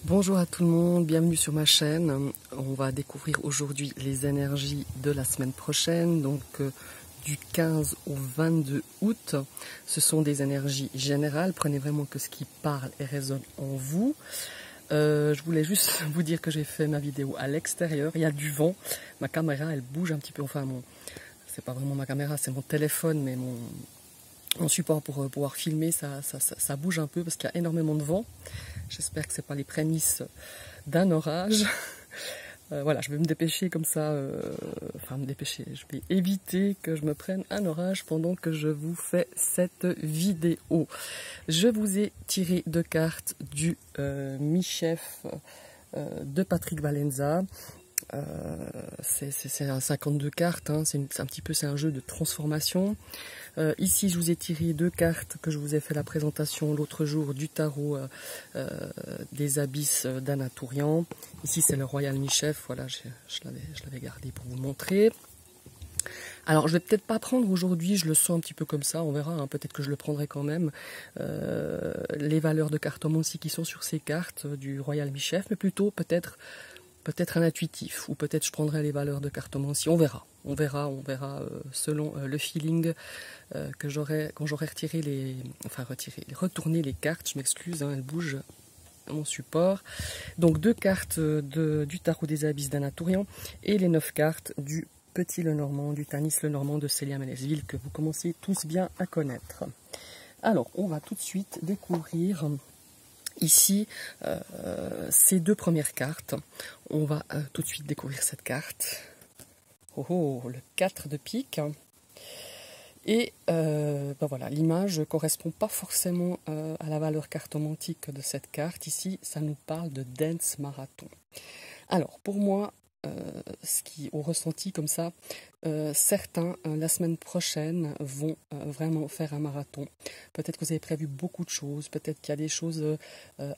Bonjour à tout le monde, bienvenue sur ma chaîne. On va découvrir aujourd'hui les énergies de la semaine prochaine, donc du 15 au 22 août. Ce sont des énergies générales, prenez vraiment que ce qui parle et résonne en vous. Je voulais juste vous dire que j'ai fait ma vidéo à l'extérieur, il y a du vent, ma caméra elle bouge un petit peu, enfin c'est pas vraiment ma caméra, c'est mon téléphone, mais mon support pour pouvoir filmer, ça bouge un peu parce qu'il y a énormément de vent. J'espère que ce n'est pas les prémices d'un orage. Voilà, je vais me dépêcher comme ça, enfin me dépêcher, je vais éviter que je me prenne un orage pendant que je vous fais cette vidéo. Je vous ai tiré deux cartes du mi-chef de Patrick Valenza. C'est un 52 cartes, hein, c'est un jeu de transformation. Ici, je vous ai tiré deux cartes que je vous ai fait la présentation l'autre jour du tarot des abysses d'Anatourian. Ici, c'est le Royal Mi-Chef. Voilà, je l'avais gardé pour vous montrer. Alors, je vais peut-être pas prendre aujourd'hui, je le sens un petit peu comme ça, on verra, hein, peut-être que je le prendrai quand même. Les valeurs de cartomancie qui sont sur ces cartes du Royal Mi-Chef, mais plutôt peut-être un intuitif, ou peut-être je prendrai les valeurs de cartomancie, on verra selon le feeling que j'aurai quand j'aurai retourné les cartes, je m'excuse, hein, elles bougent à mon support. Donc deux cartes du tarot des abysses d'Anatourian et les 9 cartes du Petit Lenormand, du Tanis Lenormand de Célia Ménesville, que vous commencez tous bien à connaître. Alors, on va tout de suite découvrir ici, ces deux premières cartes. On va tout de suite découvrir cette carte. Le 4 de pique. Et voilà, l'image ne correspond pas forcément à la valeur cartomantique de cette carte. Ici, ça nous parle de dance marathon. Alors, pour moi, ce qui ont ressenti comme ça, certains la semaine prochaine vont vraiment faire un marathon. Peut-être que vous avez prévu beaucoup de choses, peut-être qu'il y a des choses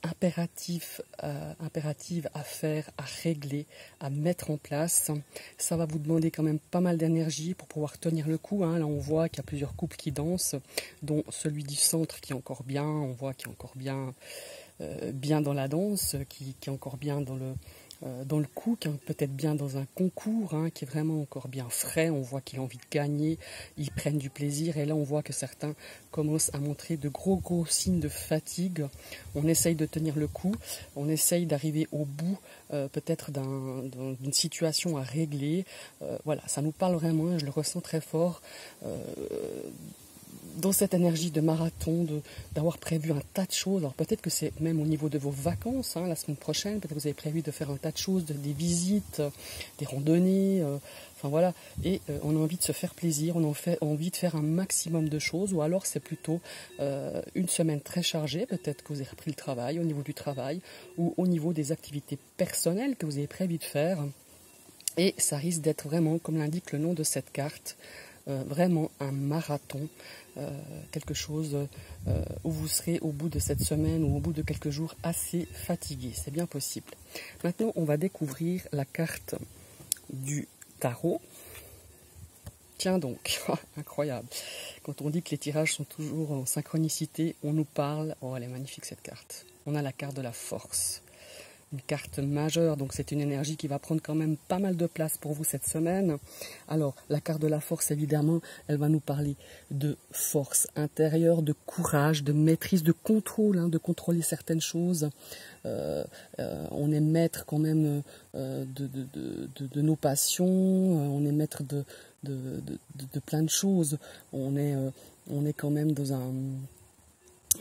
impératives à faire, à régler, à mettre en place. Ça va vous demander quand même pas mal d'énergie pour pouvoir tenir le coup, hein. Là on voit qu'il y a plusieurs couples qui dansent, dont celui du centre qui est encore bien, on voit qu'il est encore bien dans la danse, qui est encore bien dans le coup, qui est peut-être bien dans un concours, hein, qui est vraiment encore bien frais. On voit qu'il a envie de gagner, ils prennent du plaisir, et là on voit que certains commencent à montrer de gros signes de fatigue. On essaye de tenir le coup, on essaye d'arriver au bout peut-être d'une situation à régler. Voilà, ça nous parle vraiment, je le ressens très fort. Dans cette énergie de marathon, d'avoir prévu un tas de choses. Alors peut-être que c'est même au niveau de vos vacances, hein, la semaine prochaine, peut-être que vous avez prévu de faire un tas de choses, des visites, des randonnées, enfin voilà, et on a envie de se faire plaisir, on a envie de faire un maximum de choses, ou alors c'est plutôt une semaine très chargée, peut-être que vous avez repris le travail, au niveau du travail, ou au niveau des activités personnelles que vous avez prévu de faire, et ça risque d'être vraiment, comme l'indique le nom de cette carte, vraiment un marathon, quelque chose où vous serez au bout de cette semaine ou au bout de quelques jours assez fatigué, c'est bien possible. Maintenant on va découvrir la carte du tarot. Tiens donc, incroyable, quand on dit que les tirages sont toujours en synchronicité, on nous parle, oh elle est magnifique cette carte, on a la carte de la force. Une carte majeure, donc c'est une énergie qui va prendre quand même pas mal de place pour vous cette semaine. Alors, la carte de la force, évidemment, elle va nous parler de force intérieure, de courage, de maîtrise, de contrôle, hein, de contrôler certaines choses. On est maître quand même de nos passions, on est maître de plein de choses. On est quand même dans un...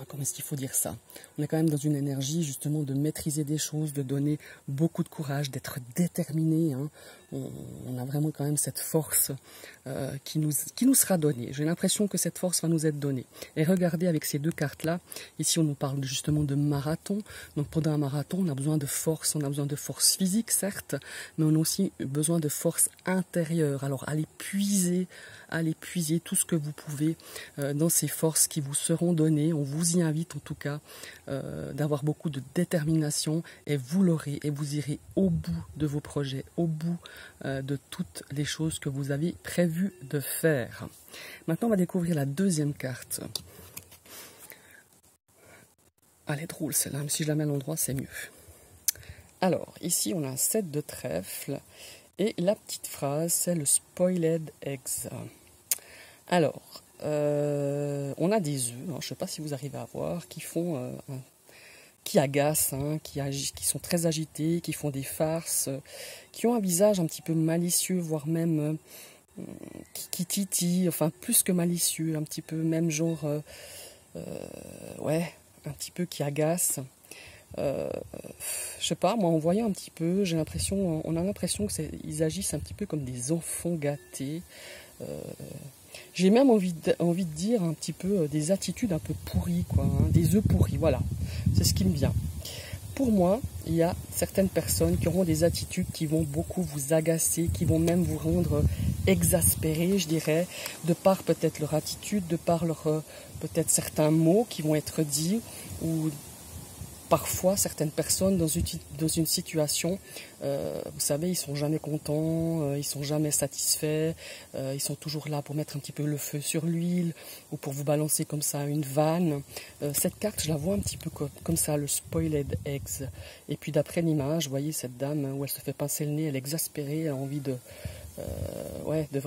Comment est-ce qu'il faut dire ça? On est quand même dans une énergie justement de maîtriser des choses, de donner beaucoup de courage, d'être déterminé, hein. On a vraiment quand même cette force qui nous sera donnée. J'ai l'impression que cette force va nous être donnée. Et regardez avec ces deux cartes-là, ici on nous parle justement de marathon. Donc pendant un marathon, on a besoin de force physique certes, mais on a aussi besoin de force intérieure. Alors allez puiser tout ce que vous pouvez dans ces forces qui vous seront données. On vous y invite en tout cas d'avoir beaucoup de détermination, et vous l'aurez, et vous irez au bout de vos projets, au bout de toutes les choses que vous avez prévu de faire. Maintenant on va découvrir la deuxième carte. Elle est drôle celle-là, même si je la mets à l'endroit c'est mieux. Alors, ici, on a un 7 de trèfle. Et la petite phrase, c'est le spoiled eggs. Alors, on a des œufs, hein, je ne sais pas si vous arrivez à voir, qui agacent, hein, qui sont très agités, qui font des farces, qui ont un visage un petit peu malicieux, voire même qui titille, enfin plus que malicieux, un petit peu même genre, ouais, un petit peu qui agace. Je sais pas, moi en voyant un petit peu, on a l'impression qu'ils agissent un petit peu comme des enfants gâtés. J'ai même envie de dire un petit peu des attitudes un peu pourries, quoi, hein, des œufs pourris, voilà, c'est ce qui me vient. Pour moi, il y a certaines personnes qui auront des attitudes qui vont beaucoup vous agacer, qui vont même vous rendre exaspéré, je dirais, de par peut-être leur attitude, de par peut-être certains mots qui vont être dits, ou parfois certaines personnes dans une situation, vous savez, ils sont jamais contents, ils sont jamais satisfaits, ils sont toujours là pour mettre un petit peu le feu sur l'huile ou pour vous balancer comme ça une vanne. Cette carte, je la vois un petit peu comme ça, le spoiled eggs. Et puis d'après l'image, vous voyez cette dame où elle se fait pincer le nez, elle est exaspérée, elle a envie ouais, de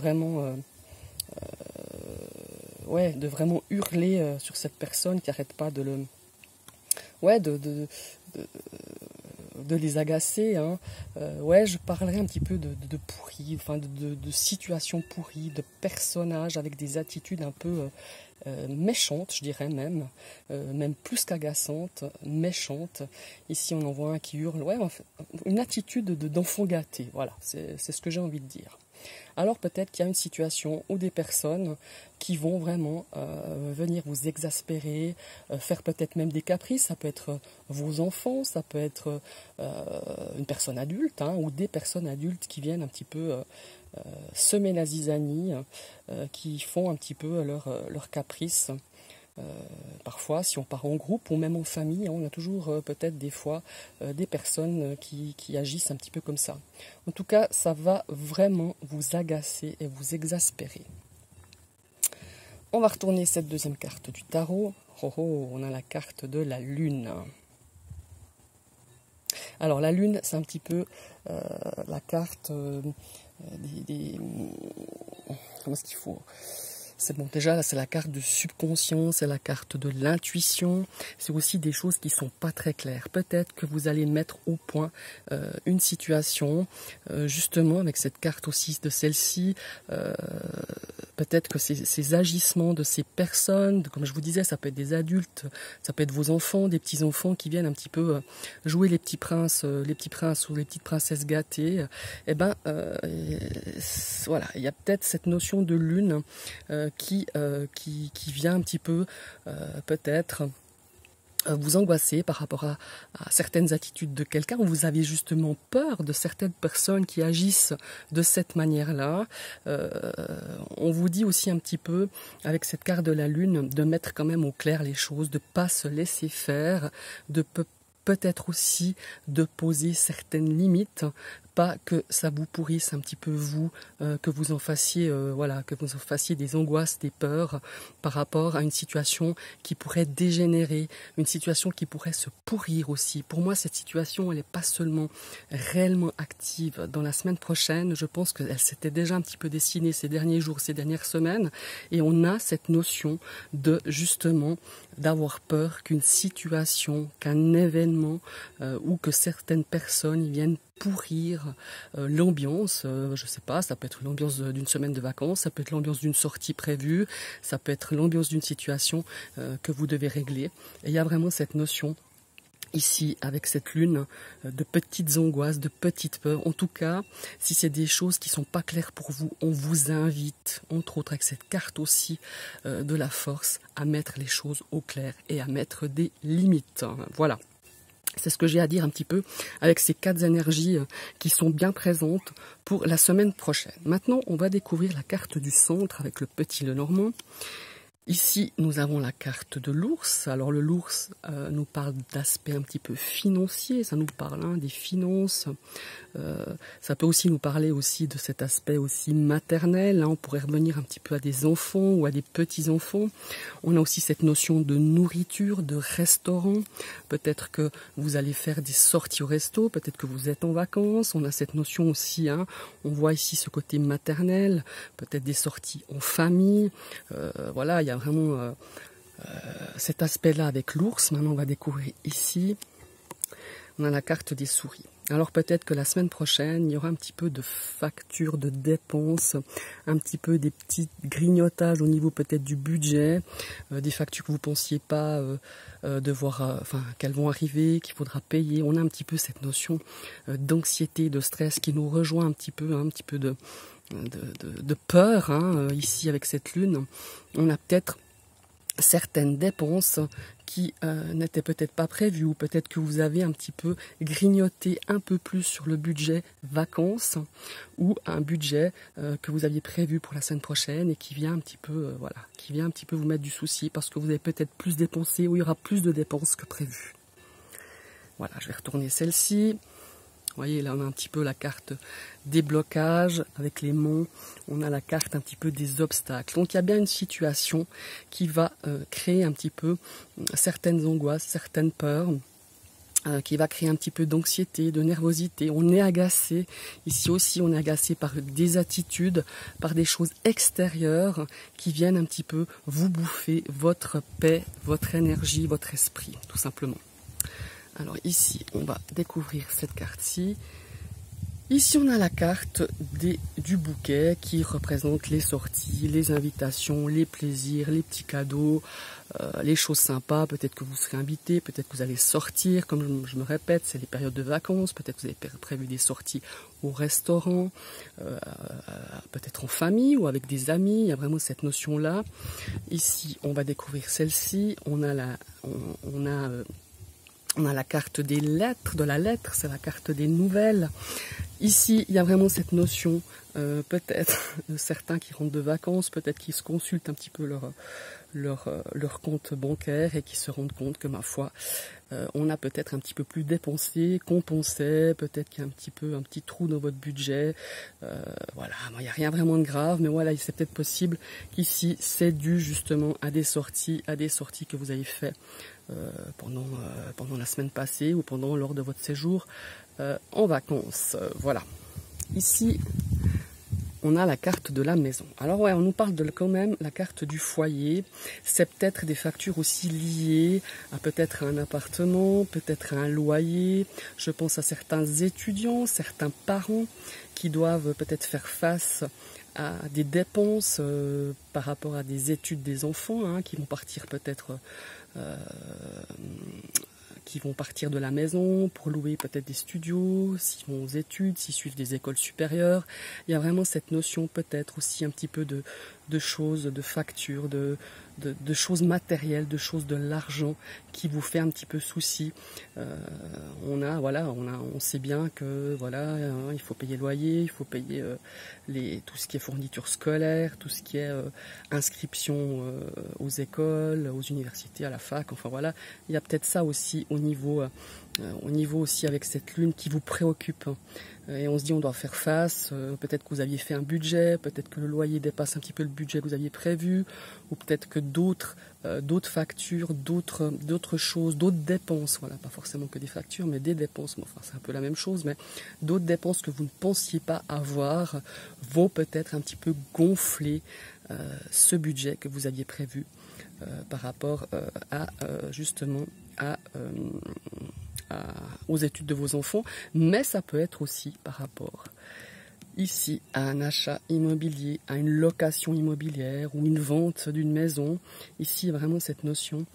vraiment hurler sur cette personne qui n'arrête pas de les agacer, hein. Ouais, je parlerai un petit peu de pourri, enfin de situations pourries, de personnages avec des attitudes un peu méchantes, je dirais même plus qu'agaçantes, méchantes. Ici, on en voit un qui hurle, ouais, en fait, une attitude d'enfant gâté, voilà, c'est ce que j'ai envie de dire. Alors peut-être qu'il y a une situation ou des personnes qui vont vraiment venir vous exaspérer, faire peut-être même des caprices, ça peut être vos enfants, ça peut être une personne adulte, hein, ou des personnes adultes qui viennent un petit peu semer la zizanie, qui font un petit peu leur caprice. Parfois, si on part en groupe ou même en famille, on a toujours peut-être des fois des personnes qui agissent un petit peu comme ça. En tout cas, ça va vraiment vous agacer et vous exaspérer. On va retourner cette deuxième carte du tarot. On a la carte de la lune. Alors la lune, c'est un petit peu la carte comment est-ce qu'il faut... C'est bon, déjà, là, c'est la carte du subconscient, c'est la carte de l'intuition. C'est aussi des choses qui sont pas très claires. Peut-être que vous allez mettre au point une situation, justement, avec cette carte aussi de celle-ci. Peut-être que ces agissements de ces personnes, comme je vous disais, ça peut être des adultes, ça peut être vos enfants, des petits-enfants qui viennent un petit peu jouer les petits princes ou les petites princesses gâtées. Eh ben, voilà, il y a peut-être cette notion de lune qui vient un petit peu peut-être vous angoisser par rapport à certaines attitudes de quelqu'un, où vous avez justement peur de certaines personnes qui agissent de cette manière-là. On vous dit aussi un petit peu, avec cette carte de la lune, de mettre quand même au clair les choses, de ne pas se laisser faire, de peut-être aussi de poser certaines limites, pas que ça vous pourrisse un petit peu vous, que vous en fassiez, que vous en fassiez des angoisses, des peurs par rapport à une situation qui pourrait dégénérer, une situation qui pourrait se pourrir aussi. Pour moi, cette situation, elle n'est pas seulement réellement active. Dans la semaine prochaine, je pense qu'elle s'était déjà un petit peu dessinée ces derniers jours, ces dernières semaines, et on a cette notion de justement d'avoir peur qu'une situation, qu'un événement ou que certaines personnes viennent pourrir l'ambiance, je sais pas, ça peut être l'ambiance d'une semaine de vacances, ça peut être l'ambiance d'une sortie prévue, ça peut être l'ambiance d'une situation que vous devez régler. Et il y a vraiment cette notion ici, avec cette lune, de petites angoisses, de petites peurs. En tout cas, si c'est des choses qui sont pas claires pour vous, on vous invite, entre autres avec cette carte aussi de la force, à mettre les choses au clair et à mettre des limites. Voilà. C'est ce que j'ai à dire un petit peu avec ces 4 énergies qui sont bien présentes pour la semaine prochaine. Maintenant, on va découvrir la carte du centre avec le petit Lenormand. Ici, nous avons la carte de l'ours. Alors l'ours nous parle d'aspects un petit peu financiers, ça nous parle des finances. Ça peut aussi nous parler aussi de cet aspect aussi maternel. On pourrait revenir un petit peu à des enfants ou à des petits-enfants. On a aussi cette notion de nourriture, de restaurant. Peut-être que vous allez faire des sorties au resto, peut-être que vous êtes en vacances. On a cette notion aussi, on voit ici ce côté maternel, peut-être des sorties en famille. Voilà, il y a vraiment cet aspect-là avec l'ours. Maintenant, on va découvrir ici. On a la carte des souris. Alors peut-être que la semaine prochaine, il y aura un petit peu de factures, de dépenses, un petit peu des petits grignotages au niveau peut-être du budget, des factures que vous ne pensiez pas devoir, qu'elles vont arriver, qu'il faudra payer. On a un petit peu cette notion d'anxiété, de stress qui nous rejoint un petit peu de peur ici avec cette lune. On a peut-être certaines dépenses qui n'étaient peut-être pas prévues, ou peut-être que vous avez un petit peu grignoté un peu plus sur le budget vacances, ou un budget que vous aviez prévu pour la semaine prochaine et qui vient un petit peu qui vient un petit peu vous mettre du souci parce que vous avez peut-être plus dépensé, ou il y aura plus de dépenses que prévu. Voilà, je vais retourner celle-ci. Vous voyez, là on a un petit peu la carte des blocages avec les monts, on a la carte un petit peu des obstacles. Donc il y a bien une situation qui va créer un petit peu certaines angoisses, certaines peurs, qui va créer un petit peu d'anxiété, de nervosité. On est agacé, ici aussi on est agacé par des attitudes, par des choses extérieures qui viennent un petit peu vous bouffer votre paix, votre énergie, votre esprit, tout simplement. Alors ici, on va découvrir cette carte-ci. Ici, on a la carte du bouquet qui représente les sorties, les invitations, les plaisirs, les petits cadeaux, les choses sympas. Peut-être que vous serez invité, peut-être que vous allez sortir. Comme je me répète, c'est les périodes de vacances. Peut-être que vous avez prévu des sorties au restaurant, peut-être en famille ou avec des amis. Il y a vraiment cette notion-là. Ici, on va découvrir celle-ci. On a la carte des lettres, de la lettre, c'est la carte des nouvelles. Ici, il y a vraiment cette notion, peut-être, de certains qui rentrent de vacances, peut-être qui se consultent un petit peu leur compte bancaire et qui se rendent compte que, ma foi, on a peut-être un petit peu plus dépensé qu'on pensait, peut-être qu'il y a un petit trou dans votre budget. Voilà, il n'y a rien vraiment de grave, mais voilà, c'est peut-être possible qu'ici, c'est dû justement à des sorties que vous avez fait pendant la semaine passée ou lors de votre séjour en vacances. Voilà. Ici, on a la carte de la maison. Alors ouais, on nous parle quand même la carte du foyer. C'est peut-être des factures aussi liées à peut-être un appartement, peut-être un loyer. Je pense à certains étudiants, certains parents qui doivent peut-être faire face à des dépenses par rapport à des études des enfants qui vont partir peut-être qui vont partir de la maison pour louer peut-être des studios, s'ils vont aux études, s'ils suivent des écoles supérieures. Il y a vraiment cette notion peut-être aussi un petit peu de choses, de factures, de choses matérielles, de choses de l'argent qui vous fait un petit peu souci. On sait bien que il faut payer le loyer, il faut payer tout ce qui est fourniture scolaire, tout ce qui est inscription aux écoles, aux universités, à la fac. Enfin voilà, il y a peut-être ça aussi au niveau aussi avec cette lune qui vous préoccupe. Et on se dit on doit faire face, peut-être que vous aviez fait un budget, peut-être que le loyer dépasse un petit peu le budget que vous aviez prévu, ou peut-être que d'autres factures, d'autres choses, d'autres dépenses, voilà, pas forcément que des factures, mais des dépenses, c'est un peu la même chose, mais d'autres dépenses que vous ne pensiez pas avoir vont peut-être un petit peu gonfler ce budget que vous aviez prévu par rapport aux études de vos enfants, mais ça peut être aussi par rapport ici à un achat immobilier, à une location immobilière ou une vente d'une maison. Ici, vraiment cette notion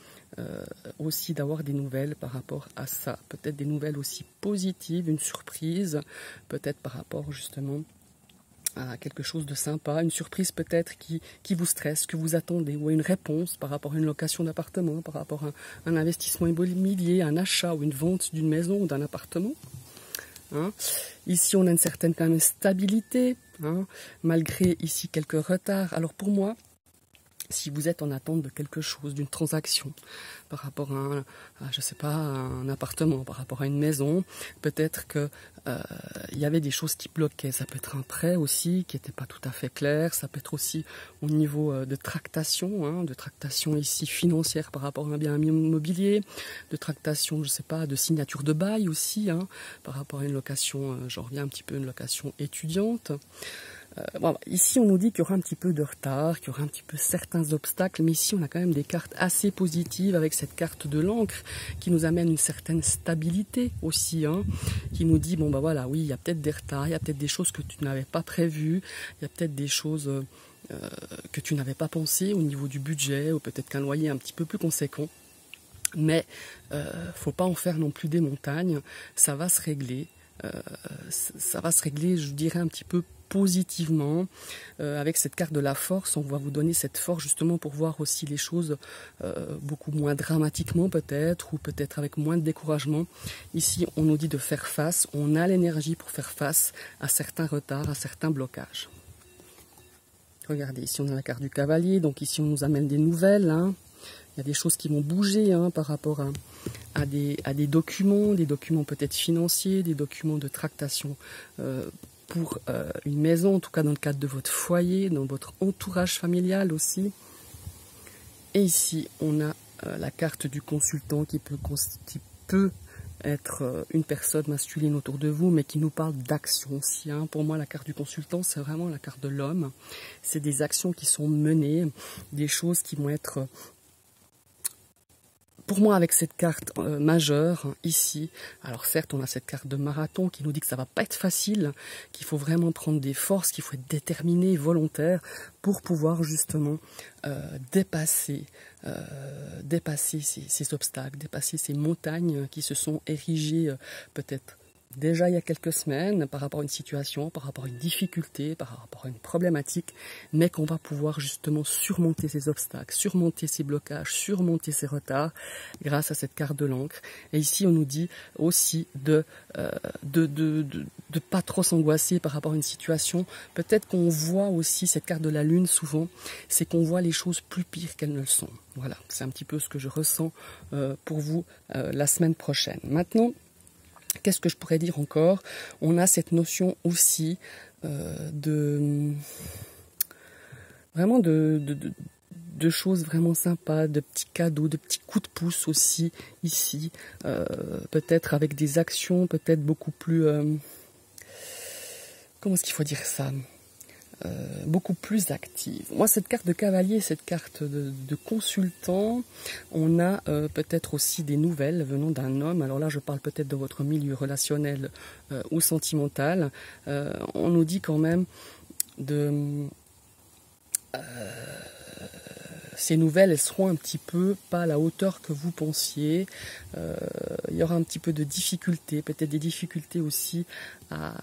aussi d'avoir des nouvelles par rapport à ça, peut-être des nouvelles aussi positives, une surprise, peut-être par rapport justement à quelque chose de sympa, une surprise peut-être qui vous stresse, que vous attendez, ou une réponse par rapport à une location d'appartement, par rapport à un investissement immobilier, un achat ou une vente d'une maison ou d'un appartement. Ici, on a une certaine quand même stabilité, malgré ici quelques retards. Alors pour moi, Si vous êtes en attente de quelque chose, d'une transaction, par rapport je sais pas, un appartement, par rapport à une maison, peut-être que il y avait des choses qui bloquaient. Ça peut être un prêt aussi qui n'était pas tout à fait clair. Ça peut être aussi au niveau de tractation, de tractation ici financière par rapport à un bien immobilier, de tractation, je sais pas, de signature de bail aussi, par rapport à une location, j'en reviens un petit peu, une location étudiante. Bon, ici, on nous dit qu'il y aura un petit peu de retard, qu'il y aura un petit peu certains obstacles, mais ici, on a quand même des cartes assez positives avec cette carte de l'encre qui nous amène une certaine stabilité aussi, qui nous dit, bon, bah voilà, oui, il y a peut-être des retards, il y a peut-être des choses que tu n'avais pas prévues, il y a peut-être des choses que tu n'avais pas pensées au niveau du budget, ou peut-être qu'un loyer un petit peu plus conséquent. Mais faut pas en faire non plus des montagnes, ça va se régler. Je dirais un petit peu positivement. Avec cette carte de la force, on va vous donner cette force justement pour voir aussi les choses beaucoup moins dramatiquement peut-être, ou peut-être avec moins de découragement. Ici, on nous dit de faire face, on a l'énergie pour faire face à certains retards, à certains blocages. Regardez, ici on a la carte du cavalier, donc ici on nous amène des nouvelles. Il y a des choses qui vont bouger par rapport à des documents peut-être financiers, des documents de tractation pour une maison, en tout cas dans le cadre de votre foyer, dans votre entourage familial aussi. Et ici, on a la carte du consultant qui peut être une personne masculine autour de vous, mais qui nous parle d'action aussi. Pour moi, la carte du consultant, c'est vraiment la carte de l'homme. C'est des actions qui sont menées, des choses qui vont être... Pour moi, avec cette carte majeure, ici, alors certes, on a cette carte de marathon qui nous dit que ça va pas être facile, qu'il faut vraiment prendre des forces, qu'il faut être déterminé, volontaire, pour pouvoir justement dépasser ces obstacles, dépasser ces montagnes qui se sont érigées peut-être déjà il y a quelques semaines, par rapport à une situation, par rapport à une difficulté, par rapport à une problématique, mais qu'on va pouvoir justement surmonter ces obstacles, surmonter ces blocages, surmonter ces retards, grâce à cette carte de l'encre. Et ici, on nous dit aussi de pas trop s'angoisser par rapport à une situation. Peut-être qu'on voit aussi cette carte de la lune souvent, c'est qu'on voit les choses plus pires qu'elles ne le sont. Voilà, c'est un petit peu ce que je ressens pour vous la semaine prochaine. Maintenant, qu'est-ce que je pourrais dire encore? On a cette notion aussi de choses vraiment sympas, de petits cadeaux, de petits coups de pouce aussi ici, peut-être avec des actions peut-être beaucoup plus... comment est-ce qu'il faut dire ça? Beaucoup plus active. Moi, cette carte de cavalier, cette carte de consultant, on a peut-être aussi des nouvelles venant d'un homme. Alors là, je parle peut-être de votre milieu relationnel ou sentimental. On nous dit quand même ces nouvelles, elles seront un petit peu pas à la hauteur que vous pensiez. Il y aura un petit peu de difficultés, peut-être des difficultés aussi à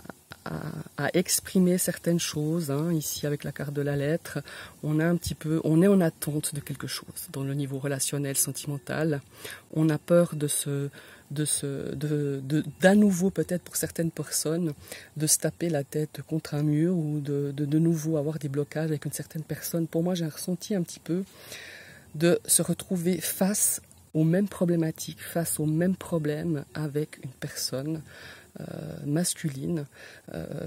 exprimer certaines choses. Ici, avec la carte de la lettre, on est en attente de quelque chose dans le niveau relationnel, sentimental. On a peur d'à nouveau, peut-être pour certaines personnes, de se taper la tête contre un mur ou de nouveau avoir des blocages avec une certaine personne. Pour moi, j'ai ressenti un petit peu de se retrouver face aux mêmes problématiques, face aux mêmes problèmes avec une personne masculine,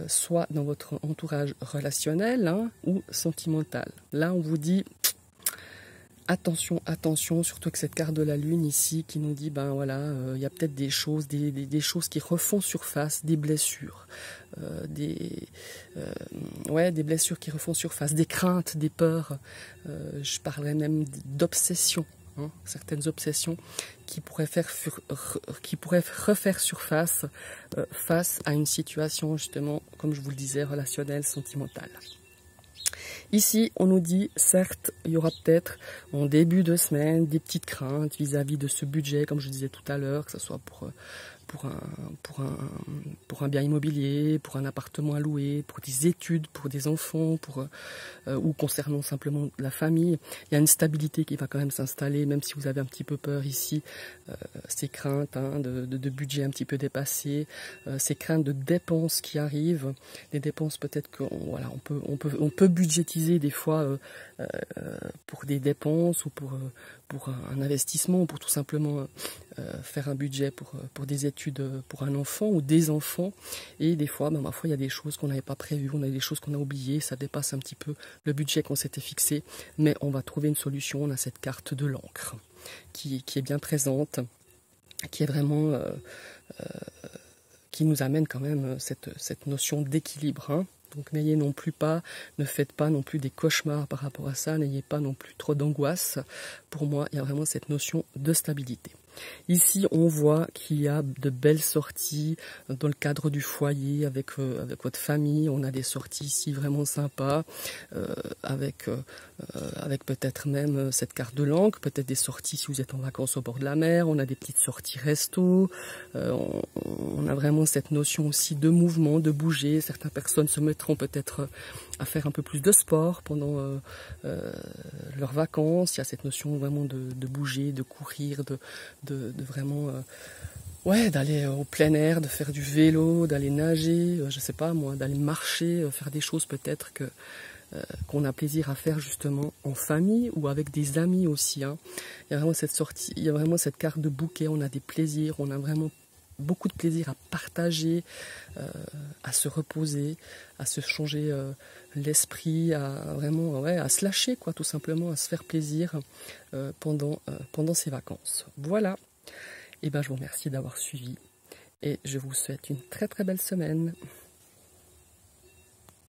soit dans votre entourage relationnel ou sentimental. Là, on vous dit attention, attention, surtout que cette carte de la lune ici qui nous dit, ben voilà, il y a peut-être des choses, des choses qui refont surface, des blessures, des blessures qui refont surface, des craintes, des peurs, je parlerais même d'obsessions. Certaines obsessions qui pourraient refaire surface face à une situation justement, comme je vous le disais, relationnelle, sentimentale. Ici, on nous dit, certes, il y aura peut-être en début de semaine des petites craintes vis-à-vis de ce budget, comme je disais tout à l'heure, que ce soit pour pour un bien immobilier, pour un appartement à louer, pour des études, pour des enfants, ou concernant simplement la famille. Il y a une stabilité qui va quand même s'installer, même si vous avez un petit peu peur ici, ces craintes de budget un petit peu dépassé, ces craintes de dépenses qui arrivent, des dépenses peut-être on peut budgétiser des fois pour des dépenses ou pour un investissement, ou pour tout simplement faire un budget pour des études pour un enfant ou des enfants. Et des fois, ma foi, il y a des choses qu'on n'avait pas prévues, on a des choses qu'on a oubliées, ça dépasse un petit peu le budget qu'on s'était fixé, mais on va trouver une solution. On a cette carte de l'encre qui est bien présente, qui est vraiment qui nous amène quand même cette notion d'équilibre, hein. Donc ne faites pas non plus des cauchemars par rapport à ça, n'ayez pas non plus trop d'angoisse. Pour moi, il y a vraiment cette notion de stabilité. Ici, on voit qu'il y a de belles sorties dans le cadre du foyer, avec votre famille. On a des sorties ici vraiment sympas, avec peut-être même cette carte de l'encre, peut-être des sorties si vous êtes en vacances au bord de la mer. On a des petites sorties resto. On a vraiment cette notion aussi de mouvement, de bouger. Certaines personnes se mettront peut-être à faire un peu plus de sport pendant leurs vacances. Il y a cette notion vraiment de bouger, de courir, de vraiment d'aller au plein air, de faire du vélo, d'aller nager, je sais pas moi, d'aller marcher, faire des choses peut-être qu'on a plaisir à faire justement en famille ou avec des amis aussi, hein. Il y a vraiment cette sortie, il y a vraiment cette carte de bouquet, on a des plaisirs, on a vraiment beaucoup de plaisir à partager, à se reposer, à se changer l'esprit, à vraiment à se lâcher quoi, tout simplement, à se faire plaisir pendant ces vacances. Voilà. Et ben je vous remercie d'avoir suivi et je vous souhaite une très très belle semaine.